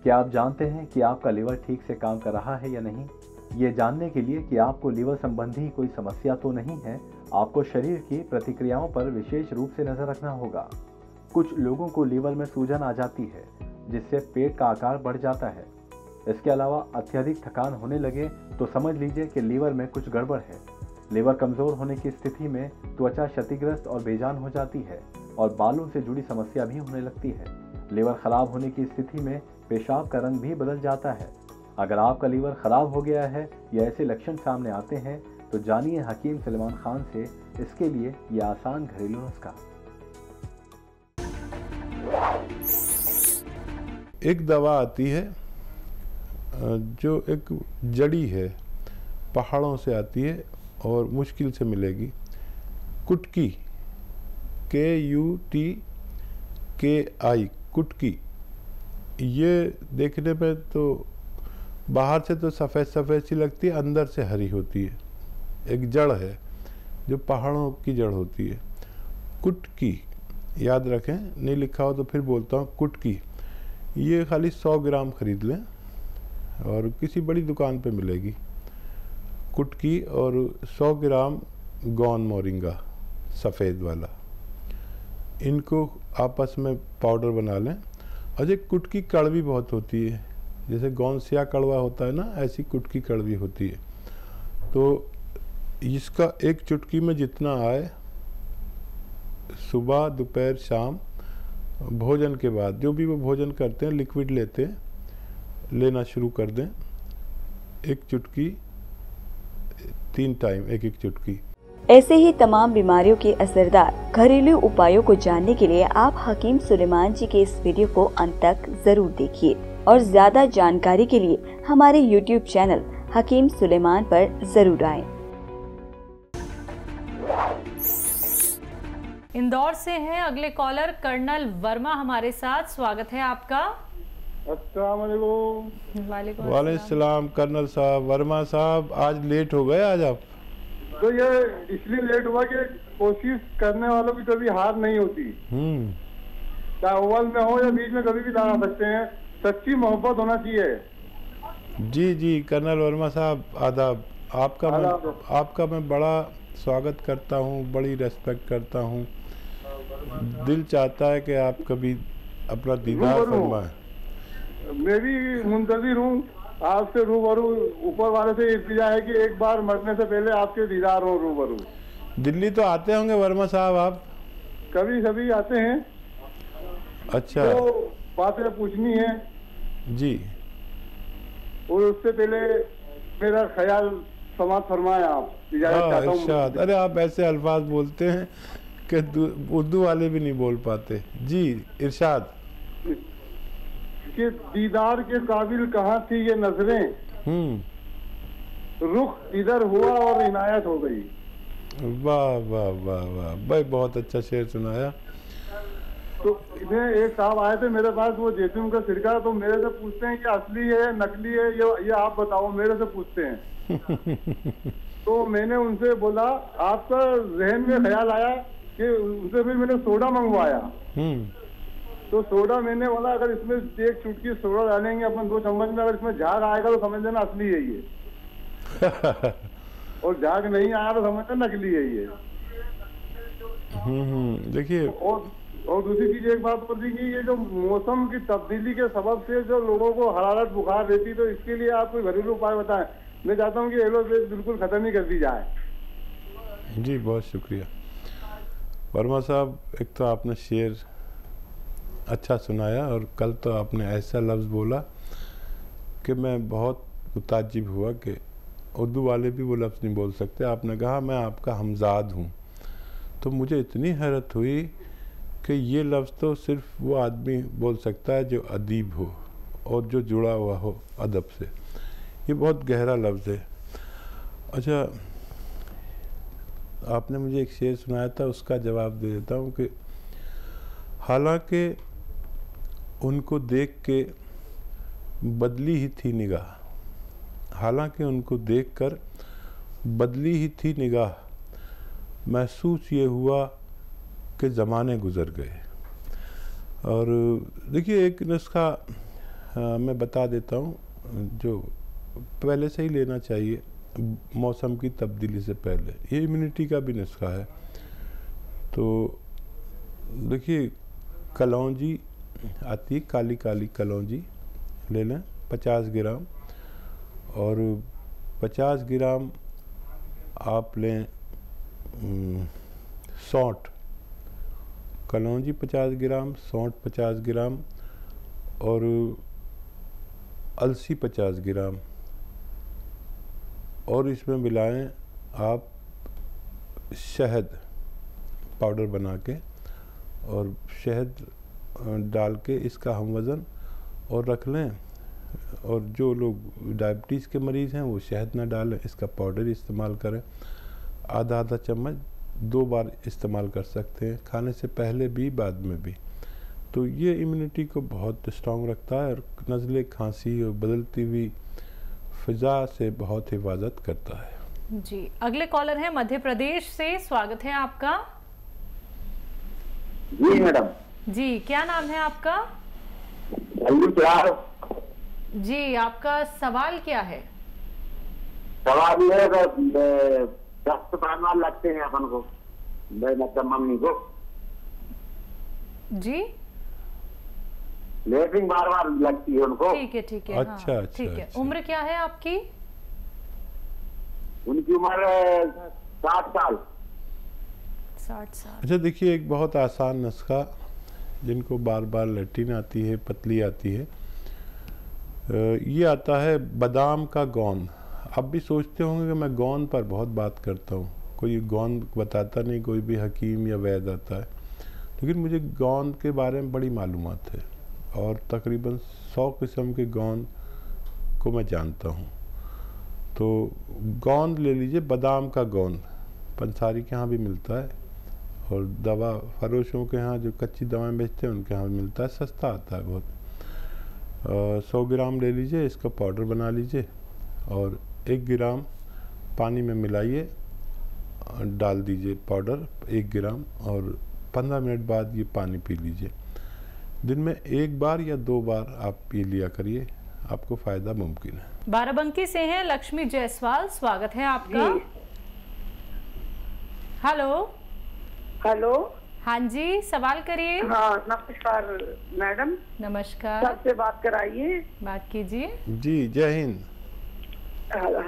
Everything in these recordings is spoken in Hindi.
क्या आप जानते हैं कि आपका लीवर ठीक से काम कर रहा है या नहीं? ये जानने के लिए कि आपको लीवर संबंधी कोई समस्या तो नहीं है, आपको शरीर की प्रतिक्रियाओं पर विशेष रूप से नजर रखना होगा। कुछ लोगों को लीवर में सूजन आ जाती है, जिससे पेट का आकार बढ़ जाता है। इसके अलावा अत्यधिक थकान होने लगे तो समझ लीजिए कि लीवर में कुछ गड़बड़ है। लीवर कमजोर होने की स्थिति में त्वचा क्षतिग्रस्त और बेजान हो जाती है और बालों से जुड़ी समस्या भी होने लगती है। लीवर खराब होने की स्थिति में पेशाब का रंग भी बदल जाता है। अगर आपका लीवर खराब हो गया है या ऐसे लक्षण सामने आते हैं तो जानिए हकीम सुलेमान खान से इसके लिए ये आसान घरेलू नुस्खा। एक दवा आती है जो एक जड़ी है, पहाड़ों से आती है और मुश्किल से मिलेगी। कुटकी, KUTKI, कुटकी। ये देखने पे तो बाहर से तो सफ़ेद सफ़ेद सी लगती है, अंदर से हरी होती है। एक जड़ है जो पहाड़ों की जड़ होती है। कुटकी याद रखें, नहीं लिखा हो तो फिर बोलता हूँ, कुटकी। ये खाली 100 ग्राम खरीद लें और किसी बड़ी दुकान पे मिलेगी कुटकी, और 100 ग्राम गौन मोरिंगा सफ़ेद वाला। इनको आपस में पाउडर बना लें। और ये कुटकी कड़वी बहुत होती है, जैसे गौनसिया कड़वा होता है ना, ऐसी कुटकी कड़वी होती है। तो इसका एक चुटकी में जितना आए, सुबह दोपहर शाम भोजन के बाद, जो भी वो भोजन करते हैं, लिक्विड लेते हैं, लेना शुरू कर दें। एक चुटकी 3 टाइम, एक चुटकी। ऐसे ही तमाम बीमारियों के असरदार घरेलू उपायों को जानने के लिए आप हकीम सुलेमान जी के इस वीडियो को अंत तक जरूर देखिए और ज्यादा जानकारी के लिए हमारे YouTube चैनल हकीम सुलेमान पर जरूर आएं। इंदौर से हैं अगले कॉलर कर्नल वर्मा हमारे साथ। स्वागत है आपका। अस्सलाम वालेकुम। वालेकुम सलाम। कर्नल साहब, वर्मा साहब, आज लेट हो गए। आज आप तो ये इसलिए लेट हुआ कि कोशिश करने वालों की कभी हार नहीं होती। चाहे अव्वल में हो या बीच में, कभी भी ला सकते हैं। सच्ची मोहब्बत होना चाहिए। जी जी कर्नल वर्मा साहब, आदाब। आपका मैं बड़ा स्वागत करता हूँ, बड़ी रेस्पेक्ट करता हूँ। दिल चाहता है कि आप कभी अपना दीदार फरमाएं। मैं भी मुंतजिर हूँ आपसे रूबरू। ऊपर वाले से इल्तिजा है कि एक बार मरने से पहले आपके दीदार हो रूबरू। दिल्ली तो आते होंगे वर्मा साहब आप? कभी कभी आते हैं। अच्छा, तो बातें पूछनी है जी, और उससे पहले मेरा ख्याल समाप्त फरमाए आप। इजाजत चाहता हूं। अरे आप ऐसे अल्फाज बोलते हैं कि उर्दू वाले भी नहीं बोल पाते। जी इरशाद। कि दीदार के काबिल कहाँ थी ये नजरें, रुख इधर हुआ और इनायत हो गई। वाह वाह वाह वाह भाई, बहुत अच्छा शेर सुनाया। तो इन्हें एक साहब आए थे मेरे पास, वो जैतून का सिरका, तो मेरे से पूछते हैं कि असली है नकली है, ये आप बताओ, मेरे से पूछते हैं। तो मैंने उनसे बोला, आपका जहन में ख्याल आया कि उनसे फिर मैंने सोडा मंगवाया। तो सोडा मैंने बोला, अगर इसमें एक चुटकी सोडा डालेंगे अपन 2 चम्मच में, अगर इसमें झाग आएगा तो समझ लेना असली है ये। और झाग नहीं आया तो समझना नकली है ये। देखिए, और दूसरी चीज एक बात और थी कि ये जो मौसम की तब्दीली के सबब से जो लोगों को हरारत बुखार रहती, तो इसके लिए आप कोई घरेलू उपाय बताएं। मैं चाहता हूँ कि एलोपैथी बिल्कुल खत्म ही कर दी जाए। जी बहुत शुक्रिया वर्मा साहब। एक तो आपने शेर अच्छा सुनाया, और कल तो आपने ऐसा लफ्ज़ बोला कि मैं बहुत मुताज्जिब हुआ कि उर्दू वाले भी वो लफ्ज़ नहीं बोल सकते। आपने कहा मैं आपका हमजाद हूँ, तो मुझे इतनी हैरत हुई कि ये लफ्ज़ तो सिर्फ वो आदमी बोल सकता है जो अदीब हो और जो जुड़ा हुआ हो अदब से। ये बहुत गहरा लफ्ज़ है। अच्छा, आपने मुझे एक शेर सुनाया था, उसका जवाब दे देता हूँ कि हालांकि उनको देख के बदली ही थी निगाह, हालांकि उनको देखकर बदली ही थी निगाह, महसूस ये हुआ कि ज़माने गुज़र गए। और देखिए, एक नुस्खा मैं बता देता हूँ, जो पहले से ही लेना चाहिए मौसम की तब्दीली से पहले। ये इम्यूनिटी का भी नुस्खा है। तो देखिए, कलौंजी आती है, काली काली कलौंजी ले लें 50 ग्राम, और 50 ग्राम आप लें सौंठ, कलौंजी 50 ग्राम, सौंठ 50 ग्राम और अलसी 50 ग्राम, और इसमें मिलाएं आप शहद पाउडर बना के, और शहद डाल के इसका हम वज़न और रख लें। और जो लोग डायबिटीज़ के मरीज़ हैं वो शहद ना डालें, इसका पाउडर इस्तेमाल करें। आधा आधा चम्मच 2 बार इस्तेमाल कर सकते हैं, खाने से पहले भी बाद में भी। तो ये इम्यूनिटी को बहुत स्ट्रॉन्ग रखता है और नज़ले, खांसी और बदलती हुई फ़िज़ा से बहुत हिफाजत करता है। जी, अगले कॉलर हैं मध्य प्रदेश से, स्वागत है आपका। जी मैडम। जी, क्या नाम है आपका? जी, आपका सवाल क्या है? सवाल ये है, दस्त बार लगते हैं अपन को, मतलब मम्मी को। जी, लेटरिन बार बार लगती है उनको। ठीक है, ठीक है। अच्छा, हाँ, अच्छा, ठीक है। अच्छा। उम्र क्या है आपकी? उनकी उम्र 60 साल। 60 साल। अच्छा, देखिए, एक बहुत आसान नुस्खा, जिनको बार बार लेटरिन आती है, पतली आती है, ये आता है बादाम का गोंद। आप भी सोचते होंगे कि मैं गोंद पर बहुत बात करता हूँ, कोई गोंद बताता नहीं, कोई भी हकीम या वैद्य आता है, लेकिन मुझे गोंद के बारे में बड़ी मालूमात है और तकरीबन 100 किस्म के गोंद को मैं जानता हूँ। तो गोंद ले लीजिए, बादाम का गोंद, पंसारी के यहाँ भी मिलता है, और दवा फरोशों के यहाँ जो कच्ची दवाएं बेचते हैं उनके यहाँ भी मिलता है, सस्ता आता है बहुत। 100 ग्राम ले लीजिए, इसका पाउडर बना लीजिए और 1 ग्राम पानी में मिलाइए, डाल दीजिए पाउडर 1 ग्राम, और 15 मिनट बाद ये पानी पी लीजिए। दिन में 1 बार या 2 बार आप पी लिया करिए, आपको फ़ायदा मुमकिन है। बाराबंकी से हैं लक्ष्मी जायसवाल, स्वागत है आपका। हेलो। हेलो। हाँ जी, सवाल करिए। हाँ, नमस्कार मैडम। नमस्कार। सबसे बात कराइए। बात कीजिए। जी, जय हिंद।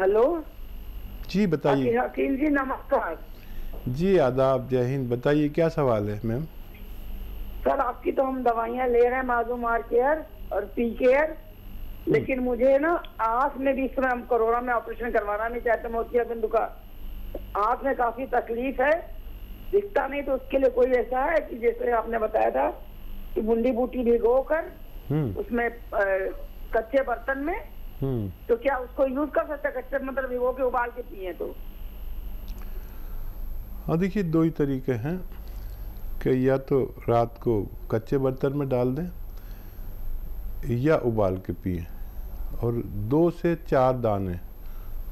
हेलो जी, बताइए। हकीम जी नमस्कार। जी, आदाब, जय हिंद। बताइए, क्या सवाल है मैम? सर, आपकी तो हम दवाइयाँ ले रहे हैं, माजूम आर केयर और पी केयर, लेकिन मुझे ना आँख में भी, इस समय हम कोरोना में ऑपरेशन करवाना नहीं चाहते, मोतियाबिंद का आँख में काफी तकलीफ है, दिखता नहीं, तो उसके लिए कोई ऐसा है कि जैसे आपने बताया था कि बूंदी बूटी भिगो कर उसमें कच्चे बर्तन में, तो क्या उसको यूज कर सकते, कच्चे मतलब भिगो के उबाल के पिए तो? हाँ, देखिए, 2 ही तरीके हैं कि या तो रात को कच्चे बर्तन में डाल दें या उबाल के पिए, और 2 से 4 दाने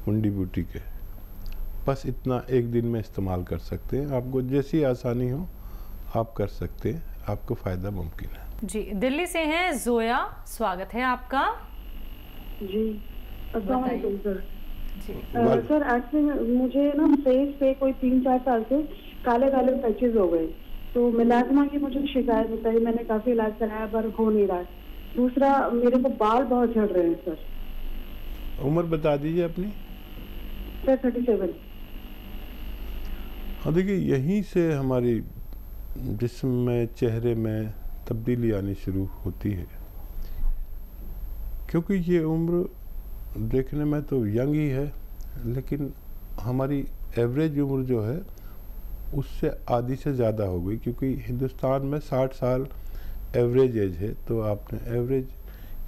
बूंदी बूटी के, बस इतना एक दिन में इस्तेमाल कर सकते हैं। आपको जैसी आसानी हो आप कर सकते हैं, आपको फ़ायदा मुमकिन है। जी, दिल्ली से हैं जोया, स्वागत है आपका। जी, अस्सलाम वालेकुम सर। जी सर, एक्चुअली मुझे ना फेस पे कोई 3-4 साल से काले काले पैचेस हो गए, तो मिलाजमा की मुझे शिकायत बताई, मैंने काफ़ी इलाज कराया पर हो नहीं रहा है। दूसरा, मेरे को बाल बहुत झड़ रहे हैं सर। उम्र बता दीजिए अपनी। सर 37। हाँ, देखिए, यहीं से हमारी जिस्म में, चेहरे में तब्दीली आनी शुरू होती है, क्योंकि ये उम्र देखने में तो यंग ही है, लेकिन हमारी एवरेज उम्र जो है उससे आधी से ज़्यादा हो गई, क्योंकि हिंदुस्तान में 60 साल एवरेज एज है, तो आपने एवरेज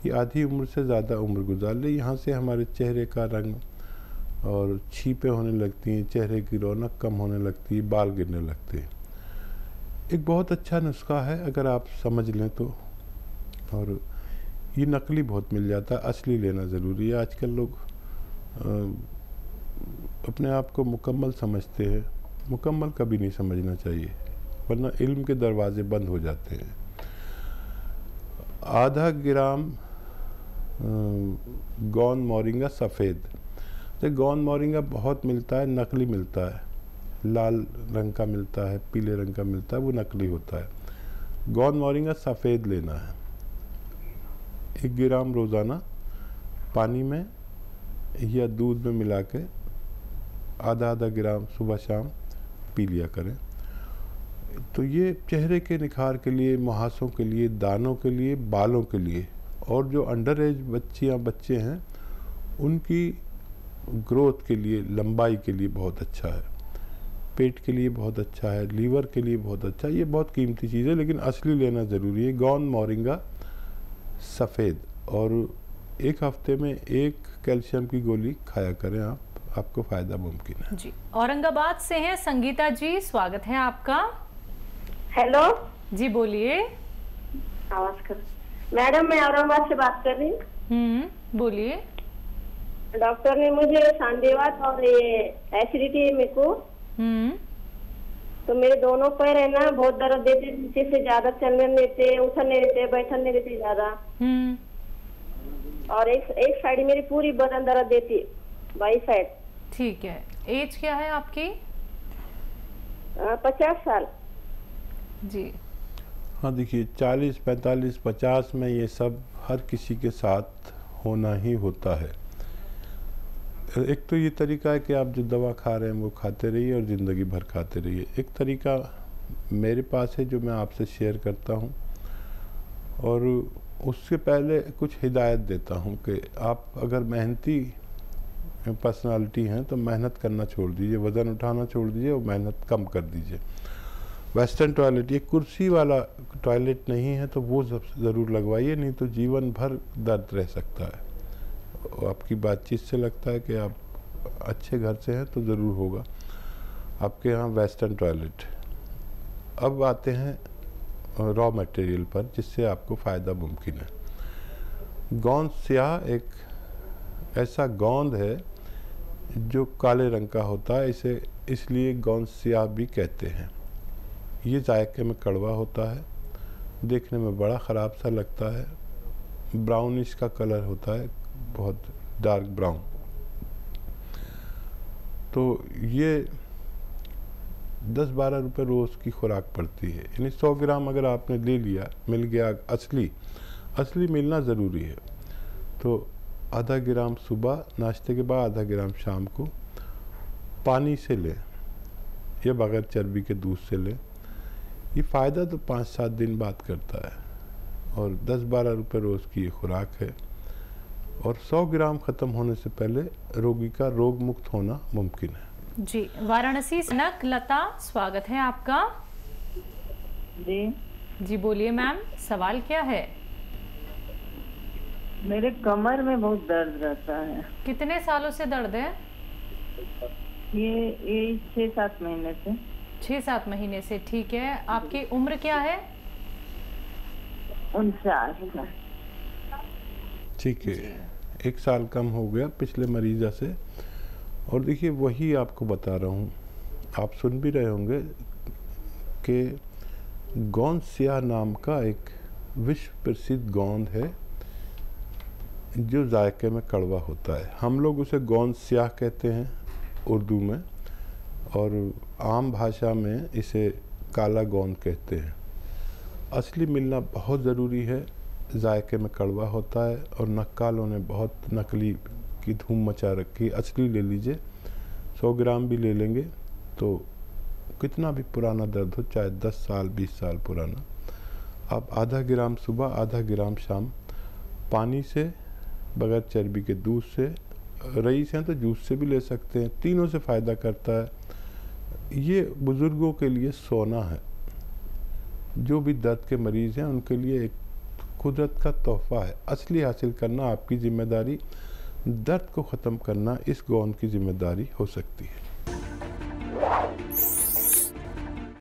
की आधी उम्र से ज़्यादा उम्र गुजार ली। यहाँ से हमारे चेहरे का रंग और छीपें होने लगती हैं, चेहरे की रौनक कम होने लगती है, बाल गिरने लगते हैं। एक बहुत अच्छा नुस्खा है अगर आप समझ लें तो, और ये नकली बहुत मिल जाता है, असली लेना ज़रूरी है। आजकल लोग अपने आप को मुकम्मल समझते हैं, मुकम्मल कभी नहीं समझना चाहिए, वरना इल्म के दरवाजे बंद हो जाते हैं। आधा ग्राम गोंद मोरिंगा सफ़ेद। तो गोंद मोरिंगा बहुत मिलता है, नकली मिलता है, लाल रंग का मिलता है, पीले रंग का मिलता है, वो नकली होता है। गोंद मोरिंगा सफ़ेद लेना है। 1 ग्राम रोज़ाना पानी में या दूध में मिला के आधा ग्राम सुबह शाम पी लिया करें। तो ये चेहरे के निखार के लिए, मुहासों के लिए, दानों के लिए, बालों के लिए, और जो अंडर एज बच्चियाँ बच्चे हैं उनकी ग्रोथ के लिए, लंबाई के लिए बहुत अच्छा है, पेट के लिए बहुत अच्छा है, लीवर के लिए बहुत अच्छा है। ये बहुत कीमती चीज़ है, लेकिन असली लेना ज़रूरी है। गोंद मोरिंगा सफ़ेद, और 1 हफ्ते में 1 कैल्शियम की गोली खाया करें आप, आपको फ़ायदा मुमकिन है। जी, औरंगाबाद से हैं संगीता जी, स्वागत है आपका। हेलो जी बोलिए। आवाज कर। मैडम मैं औरंगाबाद से बात कर रही हूँ। बोलिए। डॉक्टर ने मुझे संधिवात और ये एसिडिटी है मेरे को। तो मेरे दोनों पैर है ना बहुत दर्द देते, पीछे से ज्यादा चलने नहीं देते, उठने नहीं देते, बैठने नहीं देते ज्यादा। और एक साइड मेरी पूरी बदन दर्द देती, बाई साइड। ठीक है, एज क्या है आपकी? 50 साल। जी हाँ, देखिए 40, 45, 50 में ये सब हर किसी के साथ होना ही होता है। एक तो ये तरीका है कि आप जो दवा खा रहे हैं वो खाते रहिए और ज़िंदगी भर खाते रहिए। एक तरीका मेरे पास है जो मैं आपसे शेयर करता हूँ, और उससे पहले कुछ हिदायत देता हूँ कि आप अगर मेहनती पर्सनालिटी हैं तो मेहनत करना छोड़ दीजिए, वज़न उठाना छोड़ दीजिए और मेहनत कम कर दीजिए। वेस्टर्न टॉयलेट, ये कुर्सी वाला टॉयलेट नहीं है तो वो ज़रूर लगवाइए, नहीं तो जीवन भर दर्द रह सकता है। आपकी बातचीत से लगता है कि आप अच्छे घर से हैं, तो ज़रूर होगा आपके यहाँ वेस्टर्न टॉयलेट। अब आते हैं रॉ मटेरियल पर जिससे आपको फ़ायदा मुमकिन है। गोंद स्याह एक ऐसा गोंद है जो काले रंग का होता है, इसे इसलिए गोंद स्याह भी कहते हैं। ये जायके में कड़वा होता है, देखने में बड़ा ख़राब सा लगता है, ब्राउनिश का कलर होता है, बहुत डार्क ब्राउन। तो ये 10-12 रुपये रोज़ की खुराक पड़ती है, यानी 100 ग्राम अगर आपने ले लिया, मिल गया असली मिलना ज़रूरी है। तो आधा ग्राम सुबह नाश्ते के बाद, आधा ग्राम शाम को पानी से लें या बगैर चर्बी के दूध से लें। ये फ़ायदा तो 5-7 दिन बाद करता है, और 10-12 रुपये रोज़ की ये खुराक है, और 100 ग्राम ख़त्म होने से पहले रोगी का रोग मुक्त होना मुमकिन है। जी, वाराणसी से लता, स्वागत है आपका। जी बोलिए मैम, सवाल क्या है? मेरे कमर में बहुत दर्द रहता है। कितने सालों से दर्द है? ये 6-7 महीने से। 6-7 महीने से, ठीक है। आपकी उम्र क्या है? 49। ठीक है, 1 साल कम हो गया पिछले मरीजा से। और देखिए वही आपको बता रहा हूँ, आप सुन भी रहे होंगे कि गोंद स्याह नाम का एक विश्व प्रसिद्ध गोंद है जो जायके में कड़वा होता है। हम लोग उसे गोंद स्याह कहते हैं उर्दू में, और आम भाषा में इसे काला गोंद कहते हैं। असली मिलना बहुत ज़रूरी है, जायके में कड़वा होता है, और नक्कालों ने बहुत नकली की धूम मचा रखी। असली ले लीजिए, 100 ग्राम भी ले लेंगे तो कितना भी पुराना दर्द हो, चाहे 10 साल 20 साल पुराना, आप आधा ग्राम सुबह, आधा ग्राम शाम पानी से, बगैर चर्बी के दूध से, रईस हैं तो जूस से भी ले सकते हैं, तीनों से फ़ायदा करता है। ये बुज़ुर्गों के लिए सोना है, जो भी दर्द के मरीज़ हैं उनके लिए एक कुदरत का तोहफ़ा है। असली हासिल करना आपकी ज़िम्मेदारी, दर्द को ख़त्म करना इस गोंद की ज़िम्मेदारी हो सकती है।